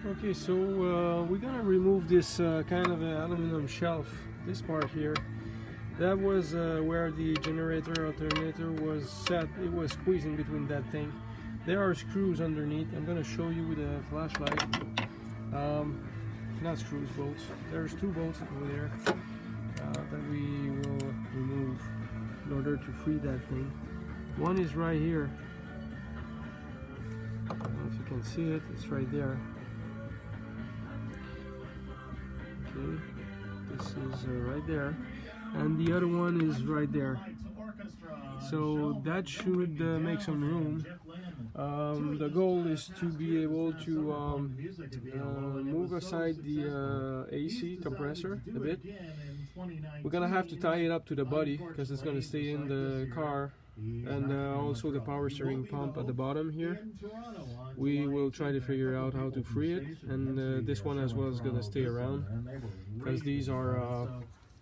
Okay, so we're gonna remove this kind of aluminum shelf, this part here. That was where the generator alternator was set. It was squeezed in between that thing. There are screws underneath. I'm gonna show you with a flashlight. Not screws, bolts. There's two bolts over there that we will remove in order to free that thing. One is right here. I don't know if you can see it. It's right there. Okay, this is right there, and the other one is right there. So that should make some room. The goal is to be able to move aside the AC compressor a bit. We're gonna have to tie it up to the body because it's gonna stay in the car, and also the power steering pump at the bottom here. We will try to figure out how to free it, and this one as well is gonna stay around because these are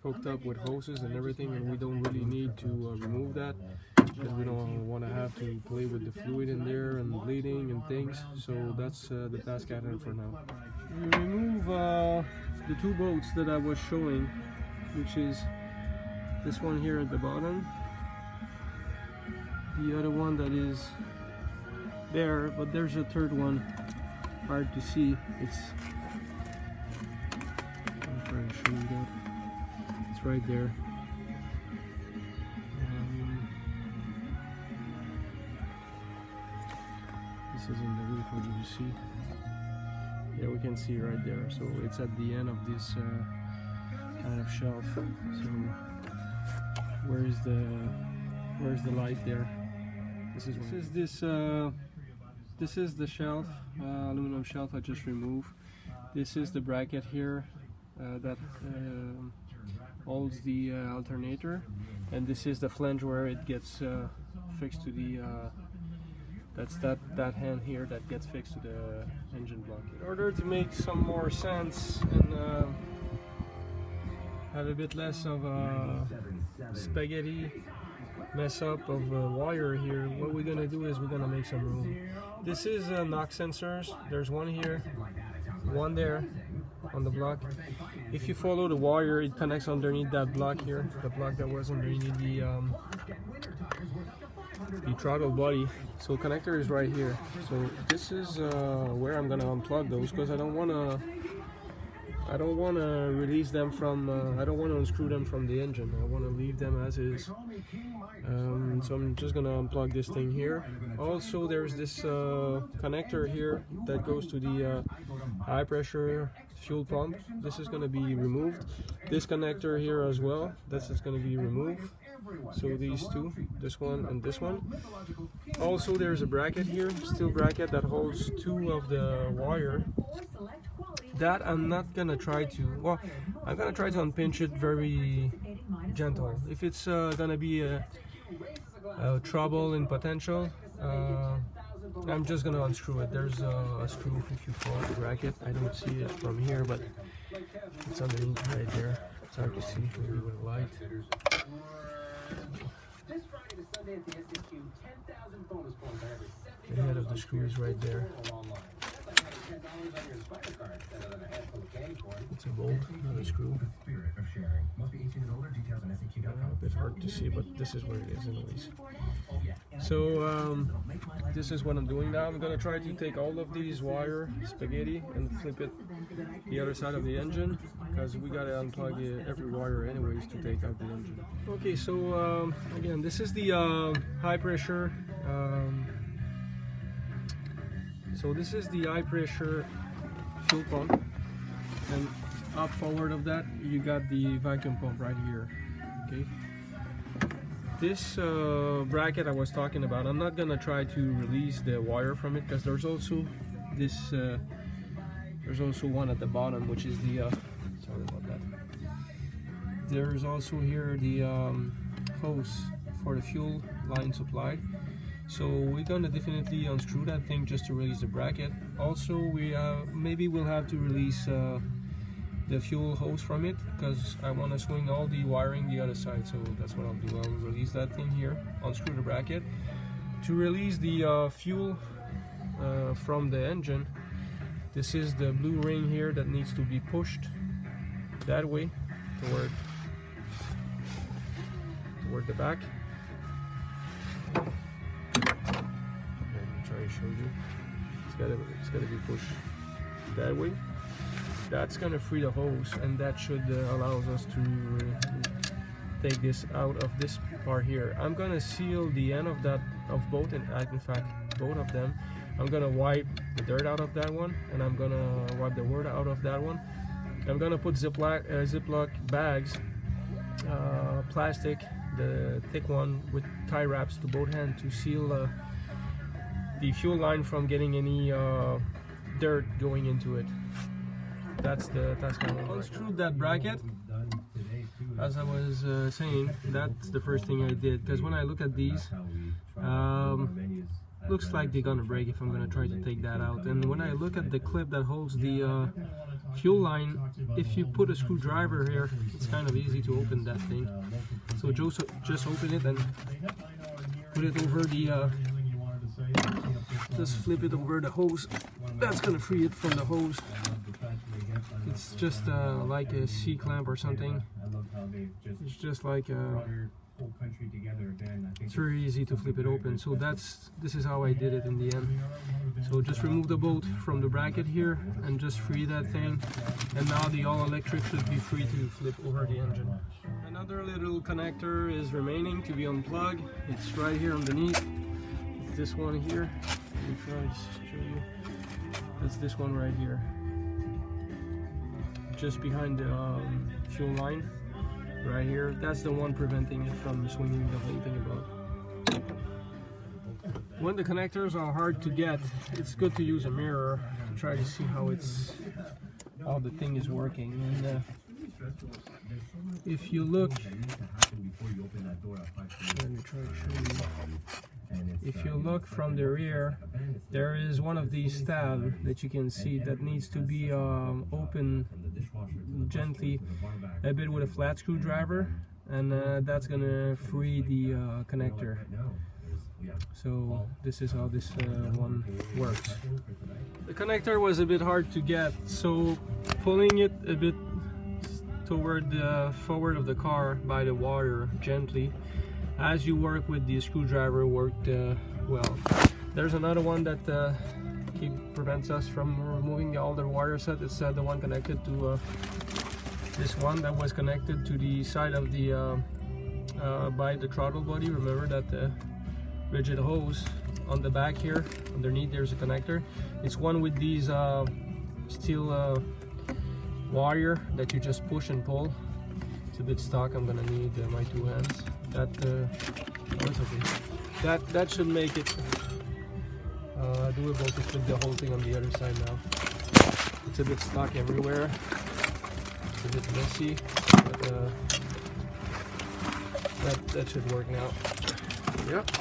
hooked up with hoses and everything, and we don't really need to remove that because we don't want to have to play with the fluid in there and bleeding and things. So that's the task at hand for now. We remove the two bolts that I was showing, which is this one here at the bottom, the other one that is there, but there's a third one, hard to see. I'll try to show you that. It's right there. This is in the roof, what do you see? Yeah, we can see right there. So it's at the end of this kind of shelf. So where's the light there? This is the shelf, aluminum shelf I just removed. This is the bracket here that holds the alternator, and this is the flange where it gets fixed to the that's that hand here that gets fixed to the engine block. In order to make some more sense and have a bit less of a spaghetti mess up of wire here, what we're gonna do is we're gonna make some room. This is knock sensors. There's one here, one there on the block. If you follow the wire, it connects underneath that block here, the block that was underneath the throttle body. So connector is right here. So this is where I'm gonna unplug those because I don't wanna release them from, I don't want to unscrew them from the engine. I want to leave them as is. So I'm just going to unplug this thing here. Also, there's this connector here that goes to the high pressure fuel pump. This is going to be removed. This connector here as well, this is going to be removed. So these two, this one and this one. Also, there's a bracket here, steel bracket that holds two of the wire. That I'm not gonna try to, well, I'm gonna try to unpinch it very gentle. If it's gonna be a trouble in potential, I'm just gonna unscrew it. There's a screw if you follow the bracket. I don't see it from here, but it's underneath right there. It's hard to see maybe with a light. The head of the screw is right there. It's a bolt, not a screw. A bit hard to see, but this is where it is anyways. So this is what I'm doing now. I'm gonna try to take all of these wire spaghetti and flip it the other side of the engine because we gotta unplug every wire anyways to take out the engine. Okay, so again, this is the high pressure. So this is the high pressure fuel pump, and up forward of that you got the vacuum pump right here. Okay, this bracket I was talking about, I'm not gonna try to release the wire from it because there's also this there's also one at the bottom, which is the sorry about that. There's also here the hose for the fuel line supply. So we're gonna definitely unscrew that thing just to release the bracket. Also, we maybe we'll have to release the fuel hose from it because I want to swing all the wiring the other side. So that's what I'll do. I'll release that thing here, unscrew the bracket. To release the fuel from the engine, This is the blue ring here that needs to be pushed that way toward the back. Let me try to show you. It's gotta be pushed that way. That's gonna free the hose, and that should allow us to take this out of this part here. I'm gonna seal the end of both, and in fact both of them. I'm gonna wipe the dirt out of that one, and I'm gonna wipe the water out of that one. I'm gonna put Ziploc bags, plastic, the thick one, with tie wraps to both ends to seal the fuel line from getting any dirt going into it. That's kind of unscrew that bracket. As I was saying, that's the first thing I did, because when I look at these, looks like they're gonna break if I'm gonna try to take that out. And when I look at the clip that holds the fuel line, if you put a screwdriver here, it's kind of easy to open that thing. So just open it and put it over the just flip it over the hose. That's gonna free it from the hose. It's just like a C-clamp or something. It's just like it's very easy to flip it open. So this is how I did it in the end. So just remove the bolt from the bracket here and just free that thing, and now the all-electric should be free to flip over the engine. Another little connector is remaining to be unplugged. It's right here underneath. It's this one here. Let me try to show you. That's this one right here, just behind the fuel line. Right here, that's the one preventing it from swinging the whole thing about. When the connectors are hard to get, it's good to use a mirror to try to see how the thing is working. And if you look, let me try to show you. If you look from the rear, there is one of these tabs that you can see that needs to be open gently a bit with a flat screwdriver, and that's gonna free the connector. So this is how this one works. The connector was a bit hard to get, so pulling it a bit toward the forward of the car by the water gently as you work with the screwdriver worked well. There's another one that prevents us from removing all the wire set. It's the one connected to this one that was connected to the side of the by the throttle body. Remember that rigid hose on the back here, underneath there's a connector. It's one with these steel wire that you just push and pull. It's a bit stuck. I'm gonna need my two hands. That's okay. That should make it doable to flip the whole thing on the other side now. It's a bit stuck everywhere. It's a bit messy, but that should work now. Yep.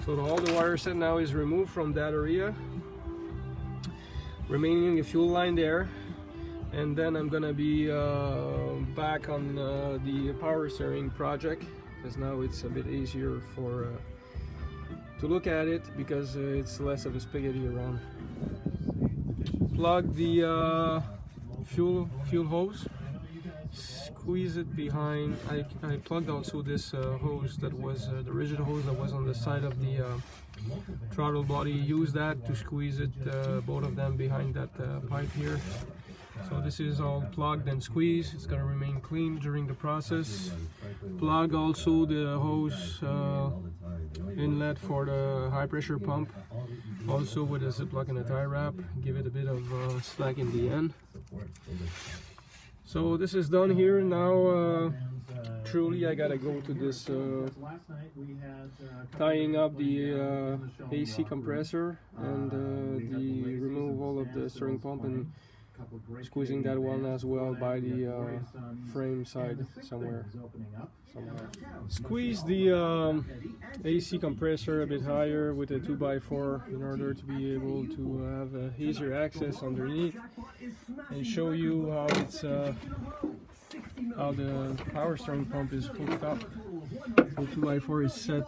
So all the wire set now is removed from that area, remaining a fuel line there, and then I'm gonna be back on the power steering project, because now it's a bit easier to look at it, because it's less of a spaghetti around. Plug the fuel hose, squeeze it behind. I plugged also this hose that was the rigid hose that was on the side of the throttle body. Use that to squeeze it, both of them behind that pipe here. So this is all plugged and squeezed. It's going to remain clean during the process. Plug also the hose inlet for the high pressure pump, also with a Ziploc and a tie wrap. Give it a bit of slack in the end. So this is done here now. Truly I gotta go to this tying up the AC compressor and the removal of the steering pump, and squeezing that one as well by the frame side somewhere. Squeeze the AC compressor a bit higher with a 2x4 in order to be able to have easier access underneath, and show you how it's how the power steering pump is hooked up. So 2x4 is set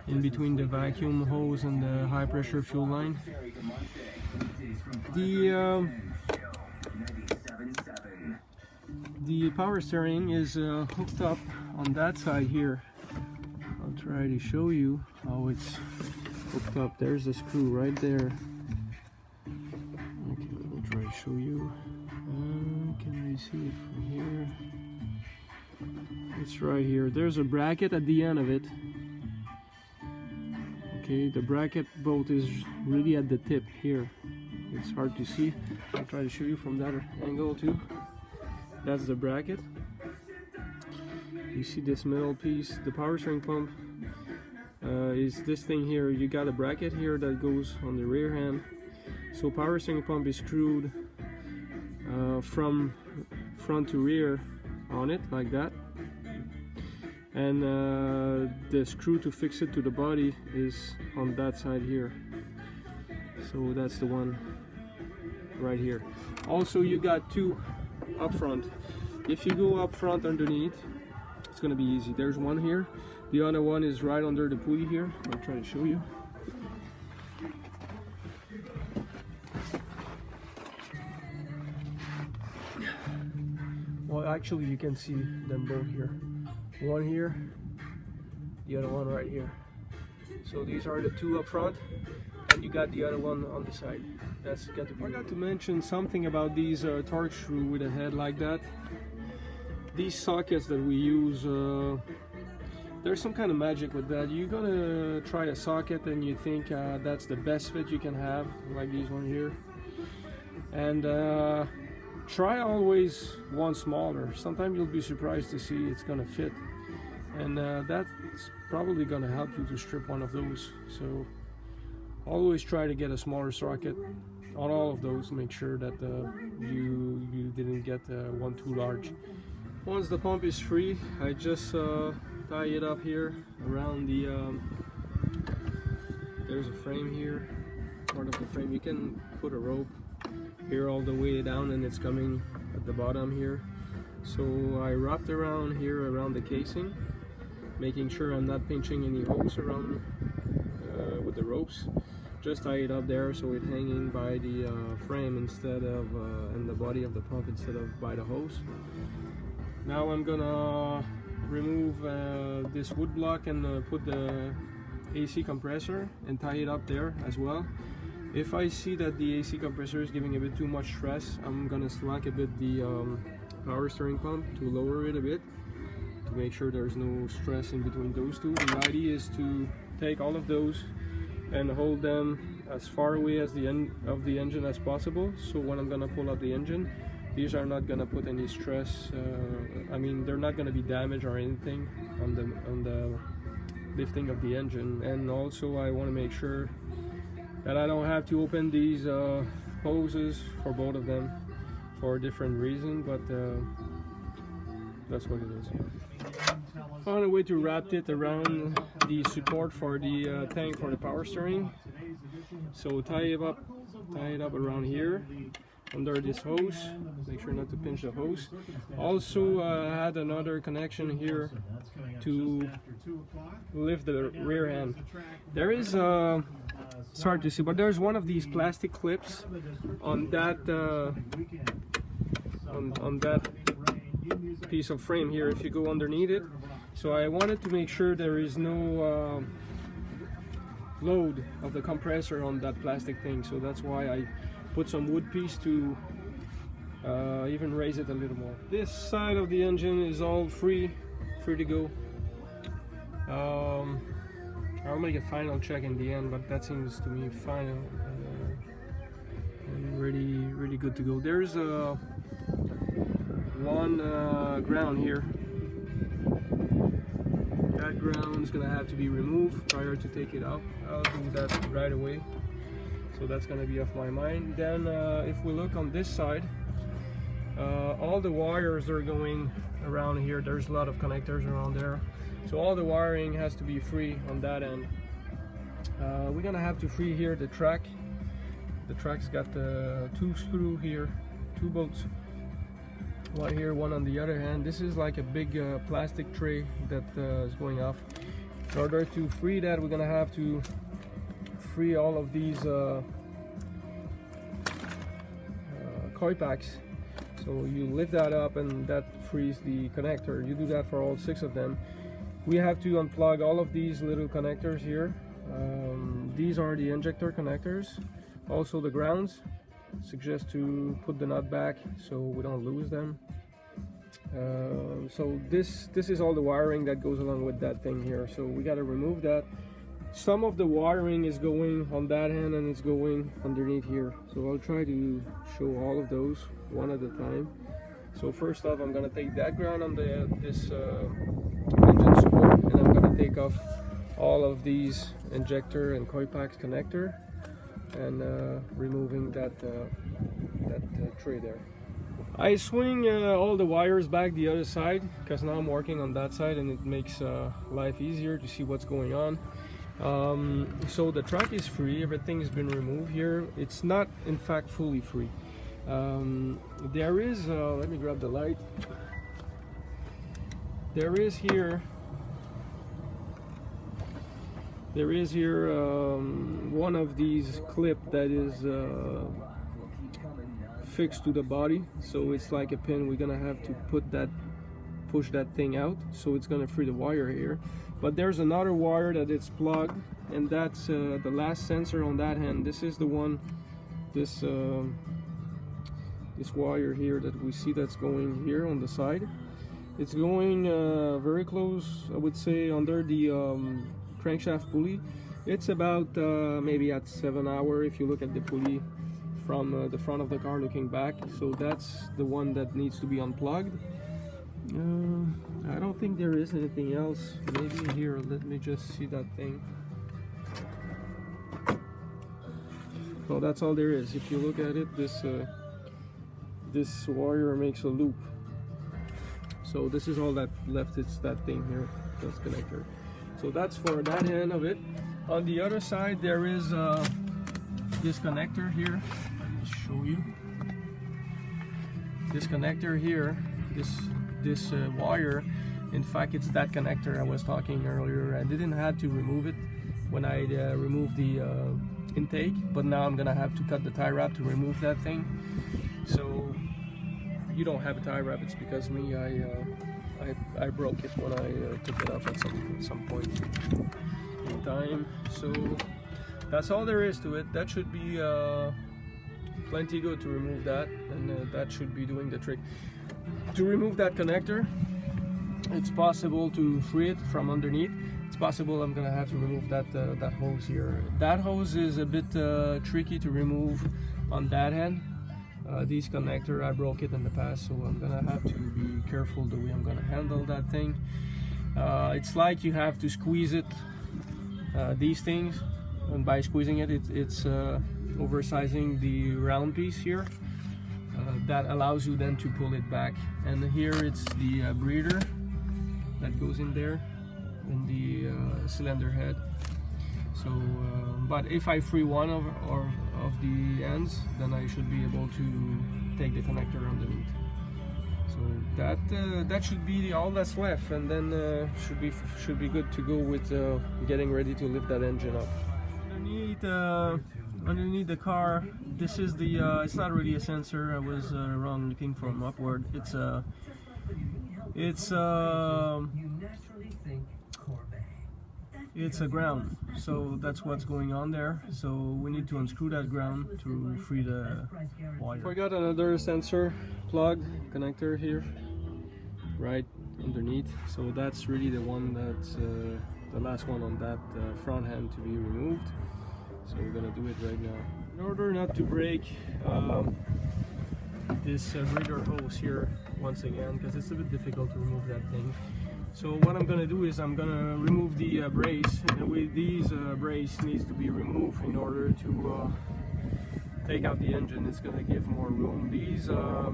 in between the vacuum hose and the high pressure fuel line. The power steering is hooked up on that side here. I'll try to show you how it's hooked up. There's the screw right there. Okay, let me try to show you. Can I see it from here? It's right here. There's a bracket at the end of it. Okay, the bracket bolt is really at the tip here. It's hard to see. I'll try to show you from that angle too. That's the bracket. You see this metal piece. The power steering pump is this thing here. You got a bracket here that goes on the rear hand. So power steering pump is screwed from front to rear on it like that. And the screw to fix it to the body is on that side here. So that's the one right here. Also, you got two up front. If you go up front underneath, it's gonna be easy. There's one here. The other one is right under the pulley here. I'll try to show you. Well, actually, you can see them both here. One here, the other one right here. So these are the two up front, and you got the other one on the side. That's got to be. I forgot to mention something about these torque screw with a head like that. These sockets that we use, there's some kind of magic with that. You're gonna try a socket and you think that's the best fit you can have, like these one here, and try always one smaller. Sometimes you'll be surprised to see it's gonna fit, and that's probably gonna help you to strip one of those. So always try to get a smaller socket on all of those. Make sure that you didn't get one too large. Once the pump is free, I just tie it up here around the there's a frame here, part of the frame. You can put a rope here all the way down, and it's coming at the bottom here. So I wrapped around here around the casing, making sure I'm not pinching any holes around with the ropes. Just tie it up there so it's hanging by the frame instead of in the body of the pump instead of by the hose. Now I'm gonna remove this wood block and put the AC compressor and tie it up there as well. If I see that the AC compressor is giving a bit too much stress, I'm gonna slack a bit the power steering pump to lower it a bit to make sure there's no stress in between those two. The idea is to take all of those and hold them as far away as the end of the engine as possible. So when I'm gonna pull out the engine, these are not gonna put any stress. I mean, they're not gonna be damaged or anything on the lifting of the engine. And also, I want to make sure that I don't have to open these hoses for both of them for a different reason, but that's what it is. Found a way to wrap it around the support for the tank for the power steering. So tie it up around here under this hose. Make sure not to pinch the hose. Also had another connection here to lift the rear end. There is it's hard to see, but there's one of these plastic clips on that on that piece of frame here if you go underneath it. So I wanted to make sure there is no load of the compressor on that plastic thing, so that's why I put some wood piece to even raise it a little more. This side of the engine is all free to go. I'll make a final check in the end, but that seems to me final and really good to go. There's one ground here. That ground is gonna have to be removed prior to take it out. I'll do that right away. So that's gonna be off my mind. Then if we look on this side, all the wires are going around here. There's a lot of connectors around there. So all the wiring has to be free on that end. We're gonna have to free here the track. The track's got the two screw here, two bolts. One here, one on the other hand. This is like a big plastic tray that is going off. In order to free that, we're gonna have to free all of these coil packs. So you lift that up and that frees the connector. You do that for all 6 of them. We have to unplug all of these little connectors here. These are the injector connectors. Also the grounds. Suggest to put the nut back so we don't lose them. So this is all the wiring that goes along with that thing here. So we got to remove that. Some of the wiring is going on that end and it's going underneath here. So I'll try to show all of those one at a time. So first off, I'm going to take that ground on this engine support, and I'm going to take off all of these injector and coil packs connector, and removing that tray there. I swing all the wires back the other side because now I'm working on that side and it makes life easier to see what's going on. So the track is free, everything has been removed here. It's not in fact fully free. There is, let me grab the light. There is here one of these clip that is fixed to the body, so it's like a pin. We're gonna have to push that thing out, so it's gonna free the wire here. But there's another wire that it's plugged, and that's the last sensor on that end. This is the one, this wire here that we see that's going here on the side. It's going very close, I would say, under the crankshaft pulley. It's about maybe at 7 hour if you look at the pulley from the front of the car looking back. So that's the one that needs to be unplugged. I don't think there is anything else. Maybe here, let me just see that thing. So that's all there is. If you look at it, this wire makes a loop. So this is all that left. It's that thing here, this connector. So that's for that end of it. On the other side, there is this connector here. Let me show you. This connector here, this wire, in fact, it's that connector I was talking earlier. I didn't have to remove it when I removed the intake, but now I'm gonna have to cut the tie wrap to remove that thing. So you don't have a tie wrap, it's because me, I broke it when I took it off at some point in time. So that's all there is to it. That should be plenty good to remove that, and that should be doing the trick. To remove that connector, it's possible to free it from underneath. It's possible I'm gonna have to remove that hose here. That hose is a bit tricky to remove on that end. These connector, I broke it in the past, so I'm gonna have to be careful the way I'm gonna handle that thing. It's like you have to squeeze it, these things, and by squeezing it, it's oversizing the round piece here. That allows you then to pull it back. And here it's the breather that goes in there in the cylinder head. So, but if I free one of the ends, then I should be able to take the connector underneath. So that should be all that's left, and then should be good to go with getting ready to lift that engine up. Underneath the car, this is the it's not really a sensor. I was wrong looking from upward. It's a ground, so that's what's going on there. So we need to unscrew that ground to free the wire. I got another sensor plug connector here, right underneath. So that's really the one that's the last one on that front end to be removed. So we're gonna do it right now. In order not to break this breather hose here once again, because it's a bit difficult to remove that thing. So what I'm gonna do is I'm gonna remove the brace. With these brace needs to be removed in order to take out the engine. It's gonna give more room. These are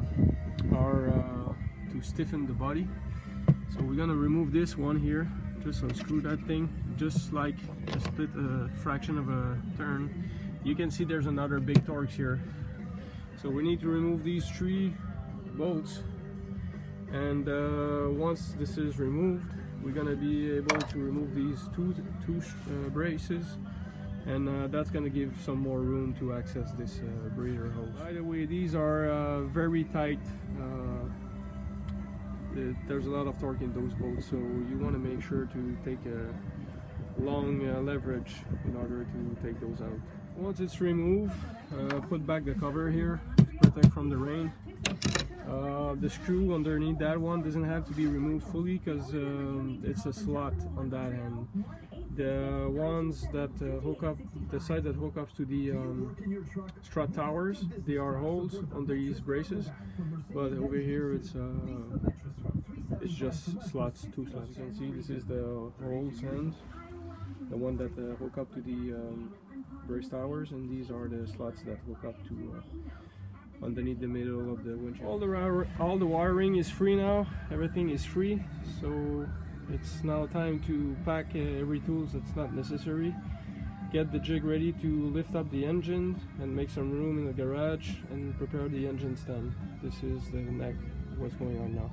to stiffen the body. So we're gonna remove this one here. Just unscrew that thing, just like a split fraction of a turn. You can see there's another big Torx here. So we need to remove these 3 bolts, and once this is removed, we're gonna be able to remove these two braces, and that's going to give some more room to access this breather hose. By the way, these are very tight. There's a lot of torque in those bolts, so you want to make sure to take a long leverage in order to take those out. Once it's removed, put back the cover here to protect from the rain. The screw underneath that one doesn't have to be removed fully because it's a slot on that end. The ones that hook up, the side that hook up to the strut towers, they are holes under these braces, but over here it's just slots, two slots. You can see this is the holes end, the one that hook up to the brace towers, and these are the slots that hook up to underneath the middle of the windshield. All the wiring is free now, everything is free, so it's now time to pack every tool that's not necessary, get the jig ready to lift up the engine and make some room in the garage and prepare the engine stand. This is what's going on now.